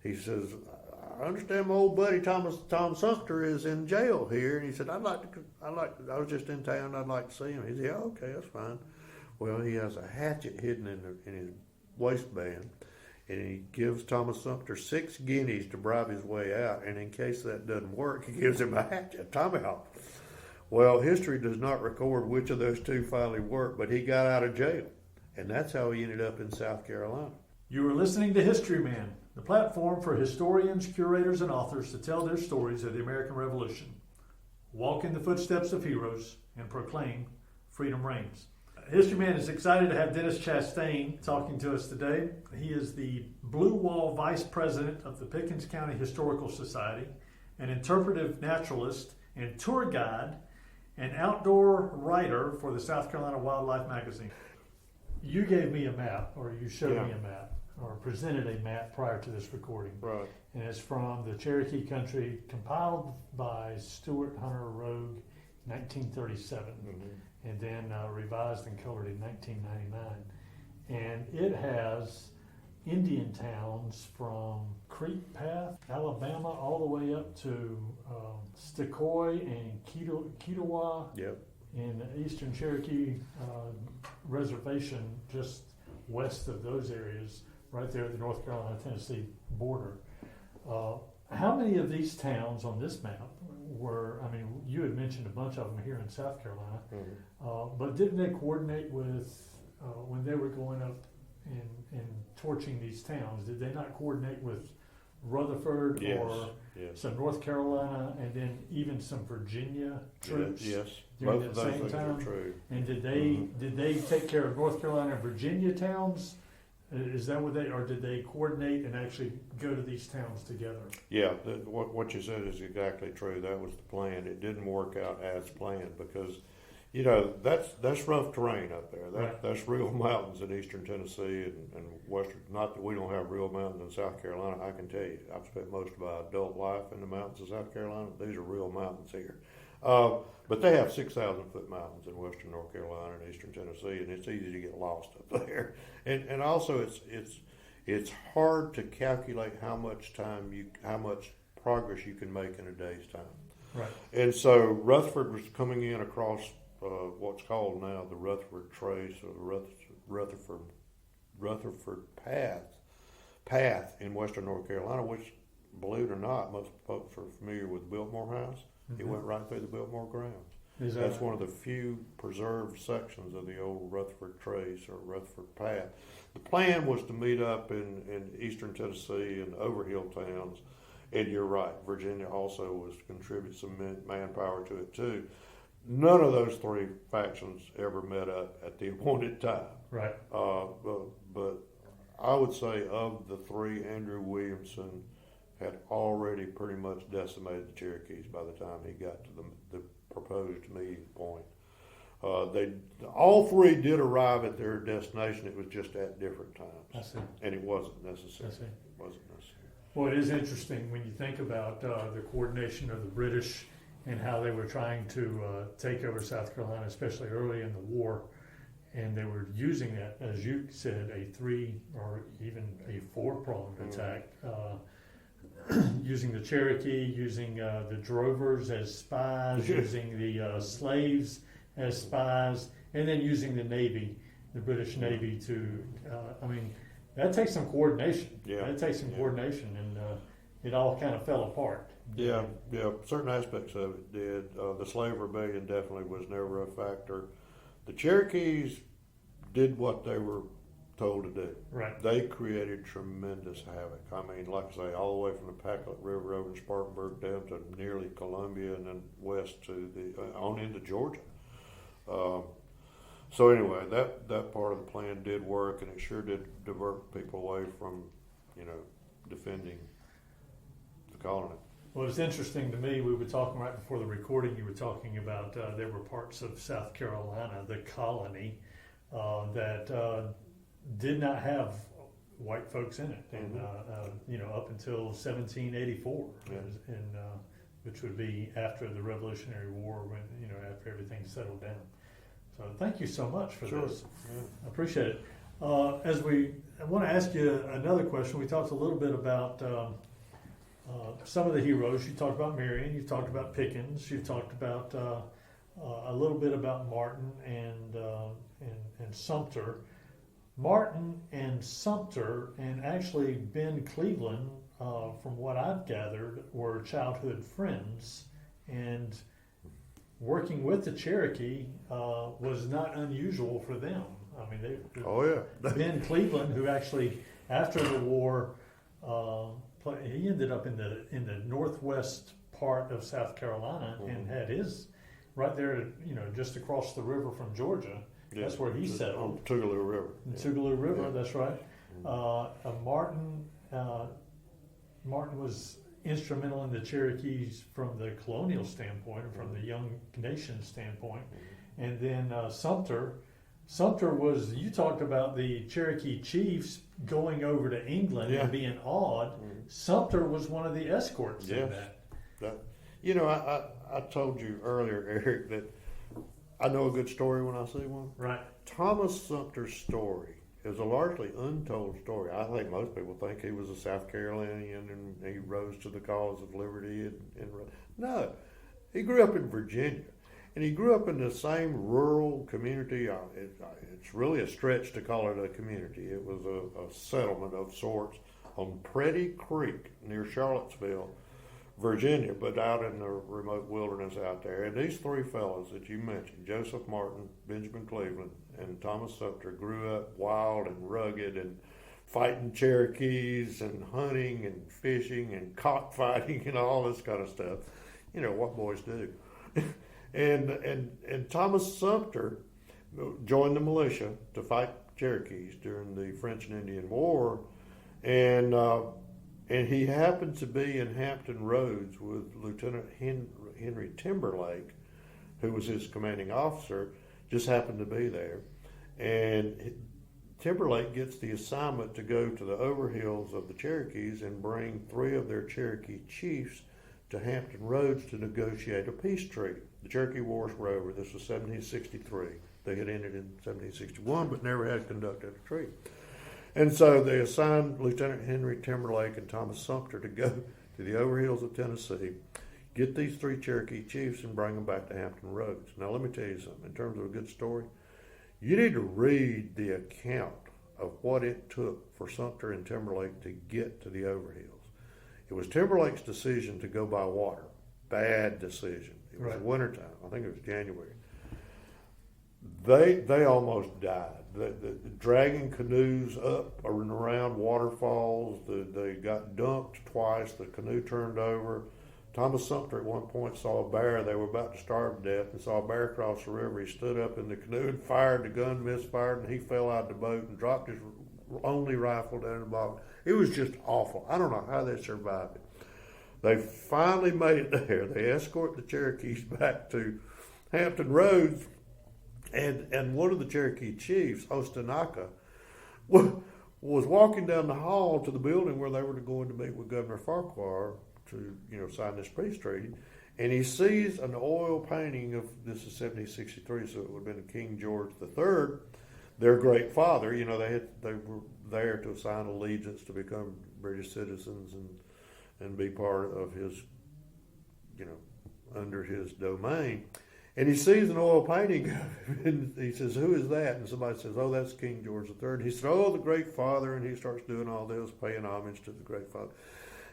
he says, I understand my old buddy Tom Sumter is in jail here, and he said, I was just in town, I'd like to see him. He said, yeah, okay, that's fine. Well, he has a hatchet hidden in his waistband, and he gives Thomas Sumter 6 guineas to bribe his way out, and in case that doesn't work, he gives him a hatchet, tomahawk. Well, history does not record which of those two finally worked, but he got out of jail, and that's how he ended up in South Carolina. You are listening to Historyman, the platform for historians, curators, and authors to tell their stories of the American Revolution, walk in the footsteps of heroes, and proclaim freedom reigns. Historyman is excited to have Daniel Chastain talking to us today. He is the Blue Wall Vice President of the Pickens County Historical Society, an interpretive naturalist and tour guide, and outdoor writer for the South Carolina Wildlife Magazine. You gave me a map, or you showed me a map, or presented a map prior to this recording. Right. And it's from the Cherokee country, compiled by Stuart Hunter Rogue, 1937, and then revised and colored in 1999. And it has Indian towns from Creek Path, Alabama, all the way up to Stecoy and Ketawa in the Eastern Cherokee Reservation, just west of those areas, right there at the North Carolina-Tennessee border. How many of these towns on this map were, I mean, you had mentioned a bunch of them here in South Carolina, but didn't they coordinate with, when they were going up and torching these towns, did they not coordinate with Rutherford or some North Carolina and then even some Virginia troops? Yes, during both that of those same things time? are true. And did they take care of North Carolina and Virginia towns? Is that what or did they coordinate and actually go to these towns together? Yeah, what you said is exactly true. That was the plan. It didn't work out as planned because, you know, that's rough terrain up there. That's real mountains in eastern Tennessee and western. Not that we don't have real mountains in South Carolina. I can tell you, I've spent most of my adult life in the mountains of South Carolina. These are real mountains here. But they have 6,000-foot mountains in western North Carolina and eastern Tennessee, and it's easy to get lost up there. And also it's hard to calculate how much progress you can make in a day's time. Right. And so Rutherford was coming in across what's called now the Rutherford Trace or the Rutherford Path in western North Carolina, which, believe it or not, most folks are familiar with Biltmore House. It went right through the Biltmore grounds. That's one of the few preserved sections of the old Rutherford Trace or Rutherford Path. The plan was to meet up in eastern Tennessee and overhill towns, and you're right, Virginia also was to contribute some manpower to it too. None of those three factions ever met up at the appointed time. Right. But I would say of the three, Andrew Williamson had already pretty much decimated the Cherokees by the time he got to the proposed meeting point. All three did arrive at their destination. It was just at different times. I see. And it wasn't necessary. I see. It wasn't necessary. Well, it is interesting when you think about the coordination of the British and how they were trying to take over South Carolina, especially early in the war. And they were using that, as you said, a 3 or even a 4-pronged attack. Using the Cherokee, using the drovers as spies, using the slaves as spies, and then using the Navy, the British Navy to, that takes some coordination. Yeah. That takes some coordination, and it all kind of fell apart. Yeah, certain aspects of it did. The slave rebellion definitely was never a factor. The Cherokees did what they were told to do. Right. They created tremendous havoc. I mean, like I say, all the way from the Packlet River over in Spartanburg down to nearly Columbia and then west to on into Georgia. So anyway, that part of the plan did work, and it sure did divert people away from, defending the colony. Well, it's interesting to me, we were talking right before the recording, you were talking about there were parts of South Carolina, the colony, that did not have white folks in it, and up until 1784, and which would be after the Revolutionary War, when after everything settled down. So thank you so much for this. Yeah. I appreciate it. I want to ask you another question. We talked a little bit about some of the heroes. You talked about Marion. You talked about Pickens. You talked about a little bit about Martin and Sumter. Martin and Sumter, and actually Ben Cleveland, from what I've gathered, were childhood friends, and working with the Cherokee was not unusual for them. I mean, Ben Cleveland, who actually after the war, he ended up in the northwest part of South Carolina, and had his right there, just across the river from Georgia. Yeah, that's where he settled. On Tougaloo River. Tougaloo River, that's right. Martin was instrumental in the Cherokees from the colonial standpoint, or from the young nation standpoint. And then Sumter was, you talked about the Cherokee chiefs going over to England and being awed. Sumter was one of the escorts in that. I told you earlier, Eric, that I know a good story when I see one. Right. Thomas Sumter's story is a largely untold story. I think most people think he was a South Carolinian and he rose to the cause of liberty. No, he grew up in Virginia. And he grew up in the same rural community. It's really a stretch to call it a community. It was a settlement of sorts on Pretty Creek near Charlottesville, Virginia, but out in the remote wilderness out there. And these three fellows that you mentioned, Joseph Martin, Benjamin Cleveland, and Thomas Sumter, grew up wild and rugged and fighting Cherokees and hunting and fishing and cockfighting and all this kind of stuff. You know what boys do. And Thomas Sumter joined the militia to fight Cherokees during the French and Indian War, and he happened to be in Hampton Roads with Lieutenant Henry Timberlake, who was his commanding officer, just happened to be there. And Timberlake gets the assignment to go to the overhills of the Cherokees and bring three of their Cherokee chiefs to Hampton Roads to negotiate a peace treaty. The Cherokee Wars were over. This was 1763. They had ended in 1761, but never had conducted a treaty. And so they assigned Lieutenant Henry Timberlake and Thomas Sumter to go to the overhills of Tennessee, get these three Cherokee chiefs and bring them back to Hampton Roads. Now let me tell you something. In terms of a good story, you need to read the account of what it took for Sumter and Timberlake to get to the overhills. It was Timberlake's decision to go by water. Bad decision. It was wintertime. I think it was January. They almost died. The dragging canoes up and around waterfalls. They got dumped twice. The canoe turned over. Thomas Sumter at one point saw a bear. They were about to starve to death and saw a bear cross the river. He stood up in the canoe and fired. The gun misfired, and he fell out of the boat and dropped his only rifle down in the bottom. It was just awful. I don't know how they survived it. They finally made it there. They escort the Cherokees back to Hampton Roads, and one of the Cherokee chiefs, Ostanaka, was walking down the hall to the building where they were going to meet with Governor Farquhar to, sign this peace treaty, and he sees an oil painting of, this is 1763, so it would have been King George III, their great father. They were there to sign allegiance to become British citizens and be part of his, under his domain. And he sees an oil painting and he says, "Who is that?" And somebody says, "Oh, that's King George III." And he said, "Oh, the great father." And he starts doing all this, paying homage to the great father.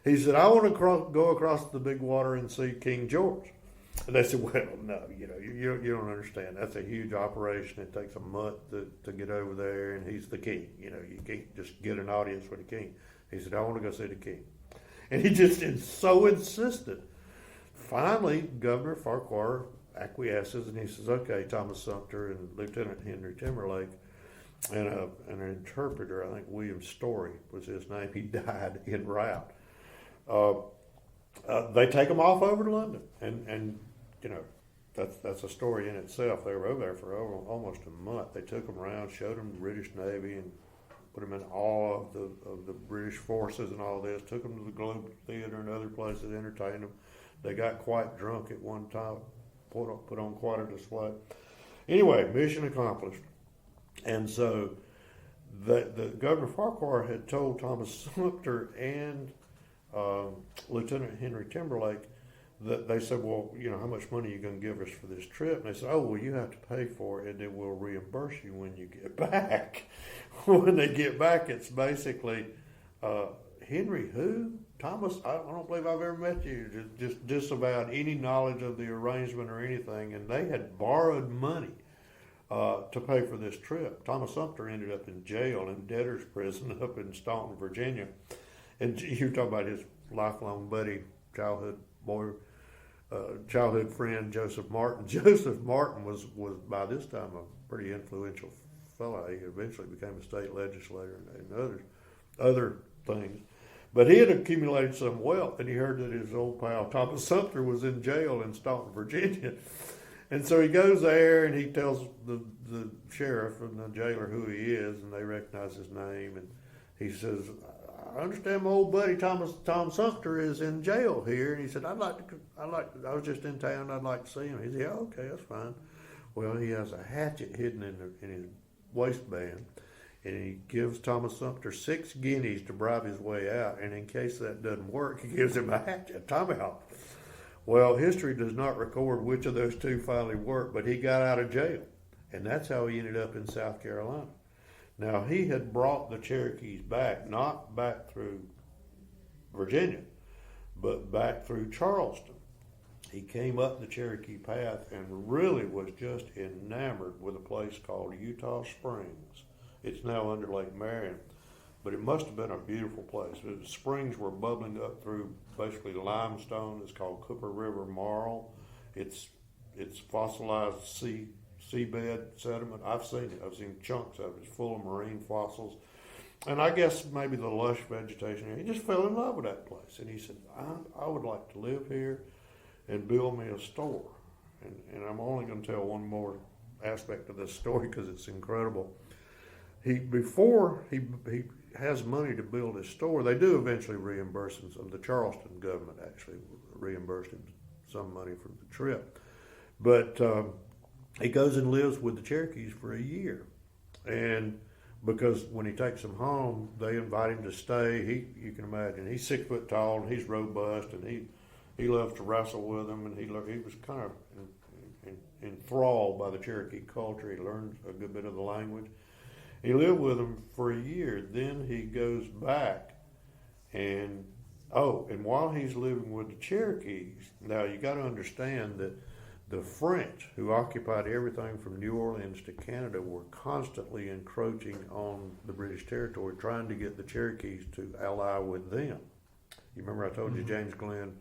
He said, "I want to go across the big water and see King George." And they said, "Well, no, you don't understand. That's a huge operation. It takes a month to get over there, and he's the king. You can't just get an audience with the king." He said, "I want to go see the king." And he just is so insistent. Finally, Governor Farquhar acquiesces, and he says, "Okay, Thomas Sumter and Lieutenant Henry Timberlake and an interpreter, I think William Story was his name. He died en route. They take them off over to London, and that's a story in itself. They were over there for almost a month. They took them around, showed them the British Navy, and put them in awe of the British forces and all this. Took them to the Globe Theater and other places, entertained them. They got quite drunk at one time, put on quite a display. Anyway, mission accomplished. And so the Governor Farquhar had told Thomas Sumter and Lieutenant Henry Timberlake that they said, well, you know, how much money are you going to give us for this trip? And they said, oh, well, you have to pay for it, and then we'll reimburse you when you get back. When they get back, it's basically, Henry who? Thomas, I don't believe I've ever met you. Just disavowed any knowledge of the arrangement or anything, and they had borrowed money to pay for this trip. Thomas Sumter ended up in jail in debtor's prison up in Staunton, Virginia. And you're talking about his lifelong buddy, childhood friend, Joseph Martin. Joseph Martin was by this time a pretty influential fellow. He eventually became a state legislator and other things. But he had accumulated some wealth, and he heard that his old pal Thomas Sumter was in jail in Staunton, Virginia. And so he goes there, and he tells the sheriff and the jailer who he is, and they recognize his name. And he says, I understand my old buddy Tom Sumter is in jail here. And he said, I was just in town, I'd like to see him. He said, yeah, okay, that's fine. Well, he has a hatchet hidden in his waistband. And he gives Thomas Sumter 6 guineas to bribe his way out. And in case that doesn't work, he gives him a hatchet, timeout. Well, history does not record which of those two finally worked, but he got out of jail. And that's how he ended up in South Carolina. Now, he had brought the Cherokees back, not back through Virginia, but back through Charleston. He came up the Cherokee Path and really was just enamored with a place called Utah Springs. It's now under Lake Marion, but it must have been a beautiful place. The springs were bubbling up through basically limestone. It's called Cooper River Marl. It's fossilized seabed sediment. I've seen it. I've seen chunks of it. It's full of marine fossils. And I guess maybe the lush vegetation. He just fell in love with that place. And he said, I would like to live here and build me a store. And I'm only going to tell one more aspect of this story because it's incredible. Before he has money to build his store, they do eventually reimburse him. The Charleston government actually reimbursed him some money for the trip. But he goes and lives with the Cherokees for a year. And because when he takes them home, they invite him to stay. You can imagine, he's 6 foot tall and he's robust, and he loves to wrestle with them, and he was kind of enthralled by the Cherokee culture. He learned a good bit of the language. He lived with them for a year. Then he goes back, and while he's living with the Cherokees, now you got to understand that the French, who occupied everything from New Orleans to Canada, were constantly encroaching on the British territory, trying to get the Cherokees to ally with them. You remember I told you James Glenn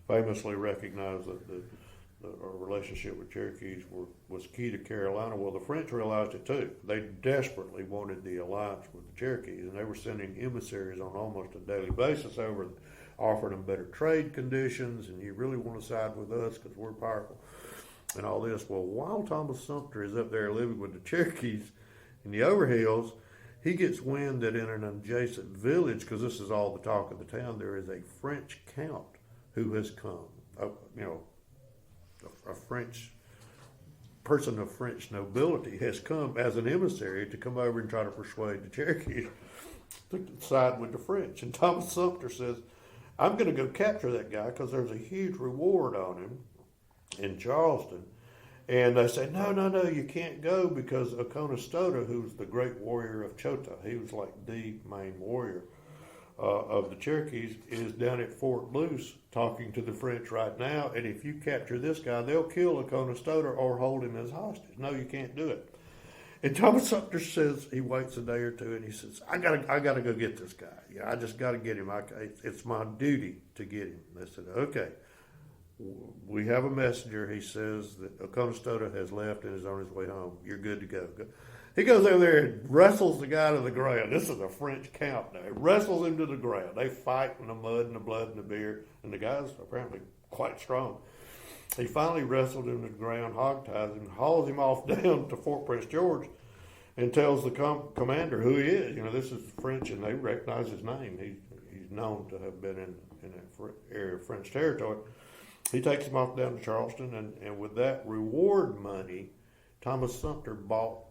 famously recognized that the relationship with Cherokees was key to Carolina. Well, the French realized it too. They desperately wanted the alliance with the Cherokees, and they were sending emissaries on almost a daily basis over, offering them better trade conditions, and you really want to side with us because we're powerful, and all this. Well, while Thomas Sumter is up there living with the Cherokees in the Overhills, he gets wind that in an adjacent village, because this is all the talk of the town, there is a French count who has come, a French person of French nobility has come as an emissary to come over and try to persuade the Cherokees to side with the French. And Thomas Sumter says, I'm going to go capture that guy because there's a huge reward on him in Charleston. And they say, no, you can't go because Oconostota, who's the great warrior of Chota, he was like the main warrior of the Cherokees, is down at Fort Luce talking to the French right now, and if you capture this guy, they'll kill Oconostota or hold him as hostage. No, you can't do it. And Thomas Sumter says, he waits a day or two, and he says, I gotta go get this guy. I just gotta get him. It's my duty to get him. They said, okay, we have a messenger. He says that Oconostota has left and is on his way home. You're good to go. He goes over there and wrestles the guy to the ground. This is a French count now. He wrestles him to the ground. They fight in the mud and the blood and the beer, and the guy's apparently quite strong. He finally wrestled him to the ground, hogties him, hauls him off down to Fort Prince George, and tells the commander who he is. This is French, and they recognize his name. He's known to have been in that area of French territory. He takes him off down to Charleston, and with that reward money, Thomas Sumter bought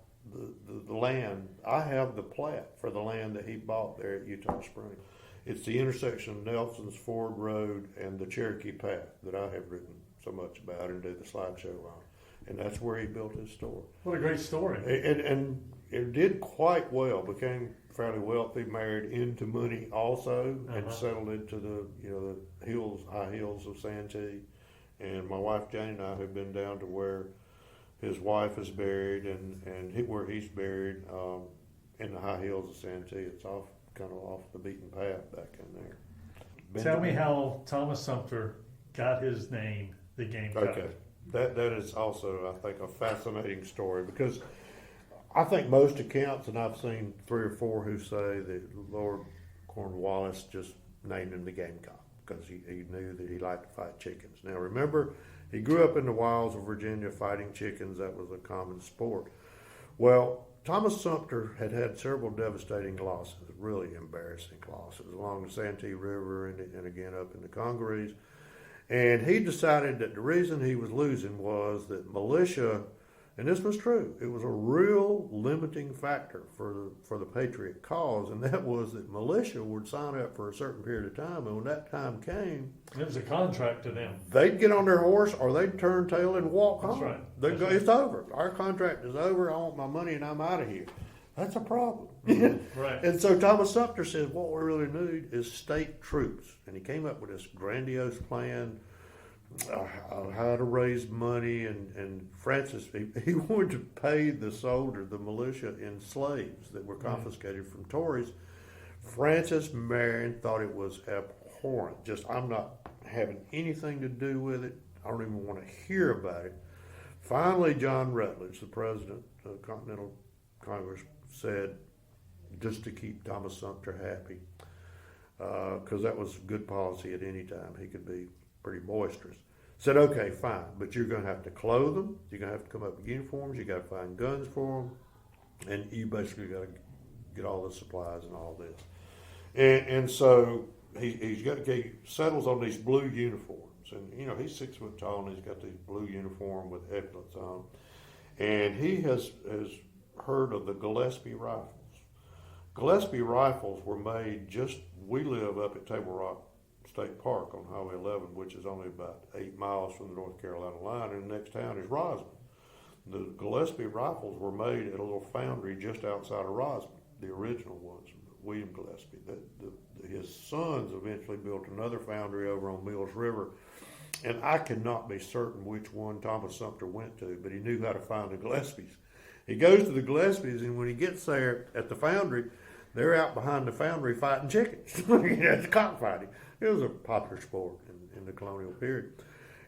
the land. I have the plat for the land that he bought there at Utah Springs. It's the intersection of Nelson's Ford Road and the Cherokee Path that I have written so much about and do the slideshow on. And that's where he built his store. What a great story. And it did quite well, became fairly wealthy, married into money also, and settled into the high hills of Santee. And my wife Jane and I have been down to where his wife is buried and where he's buried in the high hills of Santee. It's kind of off the beaten path back in there. Tell me how Thomas Sumter got his name, the Gamecock. Okay. That is also, I think, a fascinating story because I think most accounts, and I've seen 3 or 4 who say that Lord Cornwallis just named him the Gamecock because he knew that he liked to fight chickens. Now remember, he grew up in the wilds of Virginia fighting chickens. That was a common sport. Well, Thomas Sumter had several devastating losses, really embarrassing losses, along the Santee River and again up in the Congaree. And he decided that the reason he was losing was that militia, and this was true, it was a real limiting factor for the Patriot cause, and that was that militia would sign up for a certain period of time, and when that time came, it was a contract to them. They'd get on their horse or they'd turn tail and walk home. Right. They'd go, it's over. Our contract is over. I want my money and I'm out of here. That's a problem. Right. And so Thomas Sumter says, what we really need is state troops. And he came up with this grandiose plan on how to raise money. And Francis, he wanted to pay the soldiers, the militia, in slaves that were confiscated from Tories. Francis Marion thought it was abhorrent. Just, I'm not having anything to do with it. I don't even want to hear about it. Finally, John Rutledge, the president of the Continental Congress, said, just to keep Thomas Sumter happy, because that was good policy at any time. He could be pretty boisterous. Said, okay, fine, but you're going to have to clothe them. You're going to have to come up with uniforms. You got to find guns for them, and you basically got to get all the supplies and all this. And so he settles on these blue uniforms, and he's 6 foot tall, and he's got these blue uniform with epaulets on, and he has heard of the Gillespie rifles. Gillespie rifles were made we live up at Table Rock State Park on Highway 11, which is only about 8 miles from the North Carolina line, and the next town is Rosman. The Gillespie rifles were made at a little foundry just outside of Rosman, the original ones, William Gillespie. His sons eventually built another foundry over on Mills River, and I cannot be certain which one Thomas Sumter went to, but he knew how to find the Gillespies. He goes to the Gillespies, and when he gets there at the foundry, they're out behind the foundry fighting chickens. It's cockfighting. It was a popular sport in the colonial period.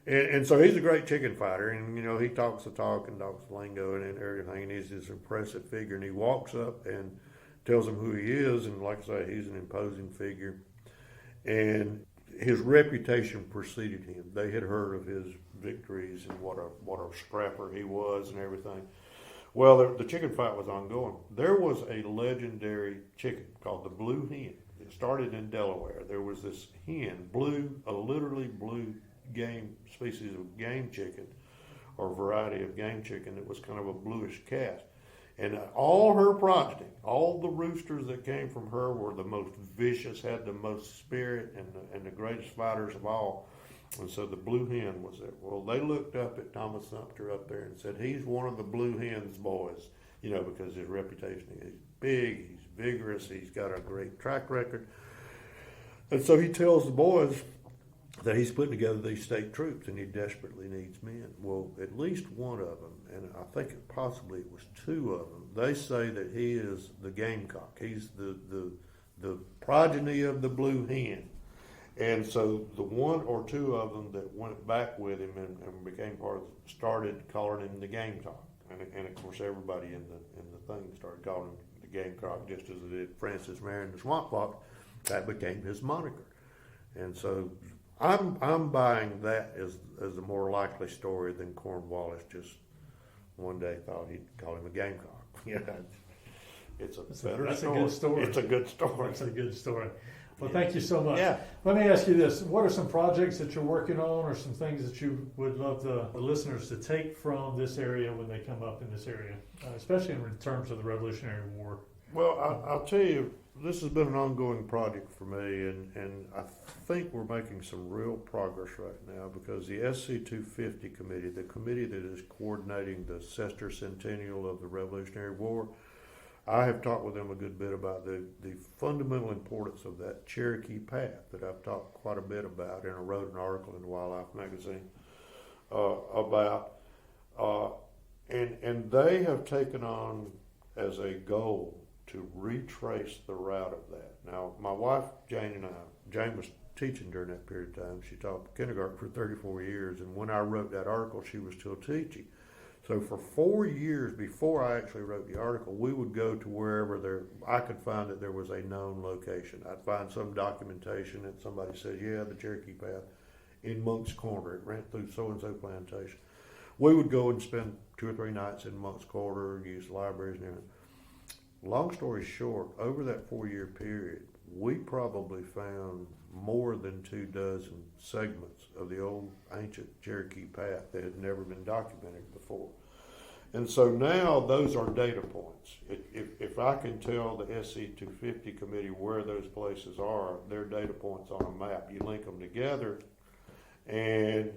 And so he's a great chicken fighter, and he talks the talk and talks the lingo and everything, and he's this impressive figure, and he walks up and tells them who he is, and like I say, he's an imposing figure. And his reputation preceded him. They had heard of his victories and what a scrapper he was and everything. Well, the chicken fight was ongoing. There was a legendary chicken called the Blue Hen. It started in Delaware. There was this hen, a literally blue species of game chicken, or variety of game chicken that was kind of a bluish cast. And all her progeny, all the roosters that came from her were the most vicious, had the most spirit, and the greatest fighters of all. And so the Blue Hen was there. Well, they looked up at Thomas Sumter up there and said, he's one of the Blue Hen's boys, because his reputation, he's big, he's vigorous, he's got a great track record. And so he tells the boys that he's putting together these state troops and he desperately needs men. Well, at least one of them, and I think possibly it was 2 of them, they say that he is the Gamecock. He's the progeny of the Blue Hen. And so the 1 or 2 of them that went back with him and became part of it started calling him the Gamecock. And of course everybody in the thing started calling him the Gamecock, just as it did Francis Marion the Swamp Fox. That became his moniker. And so I'm buying that as a more likely story than Cornwallis just one day thought he'd call him a Gamecock. It's a better that's story. a good story. It's a good story. That's a good story. Well, thank you so much. Yeah. Let me ask you this. What are some projects that you're working on or some things that you would love the listeners to take from this area when they come up in this area, especially in terms of the Revolutionary War? Well, I'll tell you, this has been an ongoing project for me, and I think we're making some real progress right now because the SC 250 committee, the committee that is coordinating the sesquicentennial of the Revolutionary War, I have talked with them a good bit about the fundamental importance of that Cherokee Path that I've talked quite a bit about, and I wrote an article in Wildlife magazine about, and they have taken on as a goal to retrace the route of that. Now, my wife Jane and Jane was teaching during that period of time. She taught kindergarten for 34 years, and when I wrote that article, she was still teaching. So for 4 years before I actually wrote the article, we would go to wherever I could find that there was a known location. I'd find some documentation that somebody said, yeah, the Cherokee Path in Monk's Corner, it ran through so-and-so plantation. We would go and spend 2 or 3 nights in Monk's Corner, use libraries and everything. Long story short, over that 4-year period, we probably found more than 24 segments of the old ancient Cherokee Path that had never been documented before. And so now those are data points. If I can tell the SC 250 committee where those places are, they're data points on a map. You link them together, and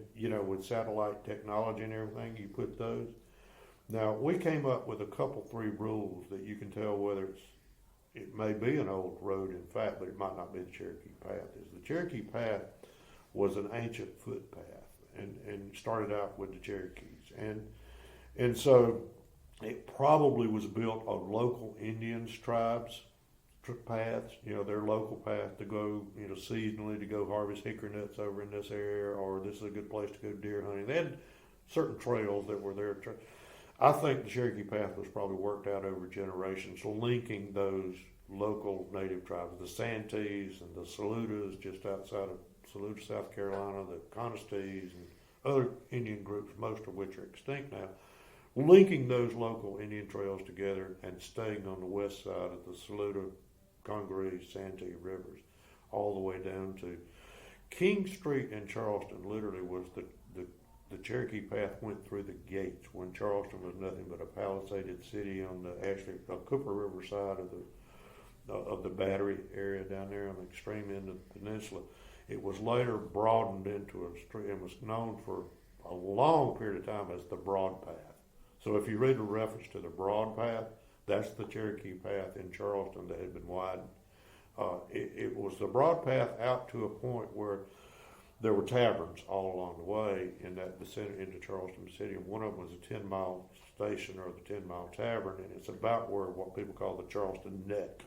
with satellite technology and everything, you put those. Now, we came up with 3 rules that you can tell whether it may be an old road, in fact, but it might not be the Cherokee Path. The Cherokee Path was an ancient footpath and started out with the Cherokees. And so it probably was built on local Indians, tribes, paths, their local path to go, seasonally to go harvest hickory nuts over in this area, or this is a good place to go deer hunting. They had certain trails that were there. I think the Cherokee Path was probably worked out over generations, linking those local native tribes, the Santees and the Saludas just outside of Saluda, South Carolina, the Conisties and other Indian groups, most of which are extinct now, linking those local Indian trails together and staying on the west side of the Saluda, Congaree, Santee rivers, all the way down to King Street in Charleston. Literally was the Cherokee Path went through the gates when Charleston was nothing but a palisaded city on the Cooper River side of the Battery area down there on the extreme end of the peninsula. It was later broadened into a street and was known for a long period of time as the Broad Path. So if you read a reference to the Broad Path, that's the Cherokee Path in Charleston that had been widened. It was the Broad Path out to a point where there were taverns all along the way in that vicinity into Charleston City, and one of them was a 10-mile station or the 10-mile tavern, and it's about where what people call the Charleston Neck,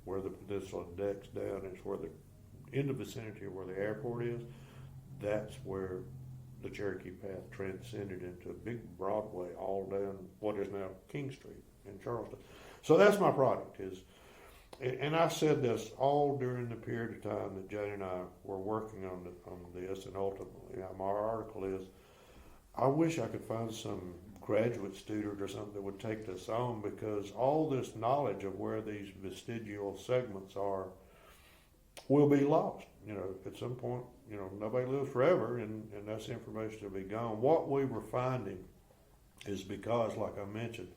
where the peninsula necks down. It's where in the vicinity of where the airport is. That's where the Cherokee Path transcended into a big Broadway all down what is now King Street in Charleston. So that's my project and I said this all during the period of time that Jane and I were working on this, and ultimately my article is, I wish I could find some graduate student or something that would take this on, because all this knowledge of where these vestigial segments are will be lost. At some point, nobody lives forever, and that's information will be gone. What we were finding is because, like I mentioned,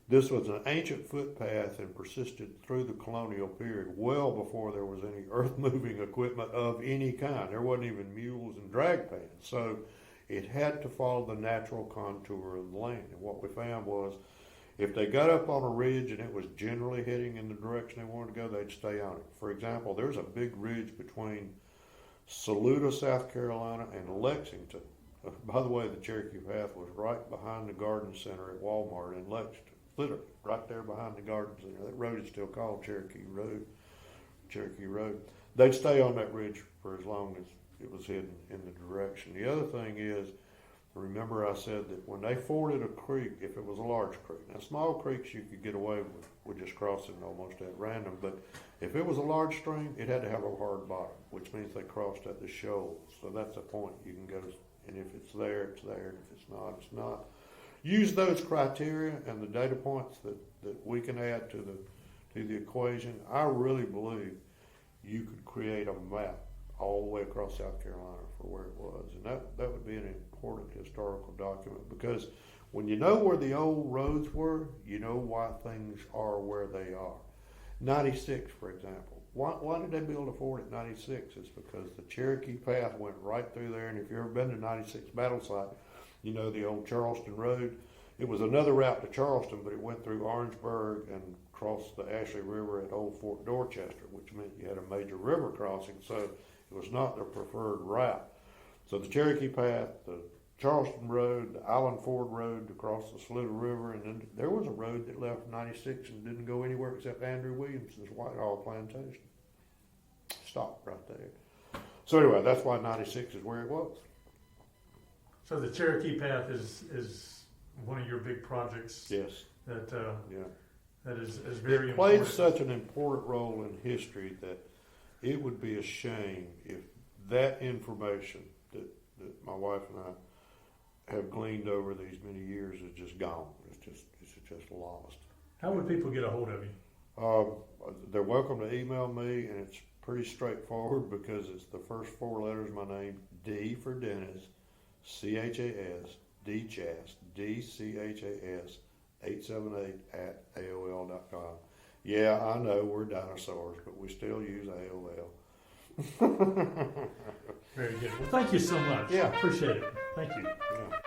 this was an ancient footpath and persisted through the colonial period, well before there was any earth-moving equipment of any kind. There wasn't even mules and drag pans. So it had to follow the natural contour of the land. And what we found was, if they got up on a ridge and it was generally heading in the direction they wanted to go, they'd stay on it. For example, there's a big ridge between Saluda, South Carolina, and Lexington. By the way, the Cherokee Path was right behind the garden center at Walmart in Lexington. Literally, right there behind the garden center. That road is still called Cherokee Road. They'd stay on that ridge for as long as it was heading in the direction. The other thing is, remember I said that when they forded a creek, if it was a large creek, now small creeks you could get away with just crossing almost at random, but if it was a large stream, it had to have a hard bottom, which means they crossed at the shoals. So that's a point you can go, and if it's there, it's there, and if it's not, it's not. Use those criteria and the data points that we can add to the equation. I really believe you could create a map all the way across South Carolina for where it was. And that would be an important historical document, because when you know where the old roads were, you know why things are where they are. 96, for example. Why did they build a fort at 96? It's because the Cherokee Path went right through there. And if you've ever been to 96 battle site, you know the old Charleston Road. It was another route to Charleston, but it went through Orangeburg and crossed the Ashley River at Old Fort Dorchester, which meant you had a major river crossing. So it was not their preferred route. So the Cherokee Path, the Charleston Road, the Island Ford Road to cross the Saluda River, and then there was a road that left 96 and didn't go anywhere except Andrew Williamson's Whitehall Plantation. Stopped right there. So anyway, that's why 96 is where it was. So the Cherokee Path is one of your big projects. Yes. That Yeah. that is very It played important. such an important role in history that it would be a shame if that information that my wife and I have gleaned over these many years is just gone. It's just lost. How would people get a hold of you? They're welcome to email me, and it's pretty straightforward because it's the first four letters of my name, D for Dennis, C-H-A-S, D-Chas, D-C-H-A-S, 878 at AOL.com. Yeah, I know we're dinosaurs, but we still use AOL. Very good. Well, thank you so much. Yeah. I appreciate it. Thank you. Yeah.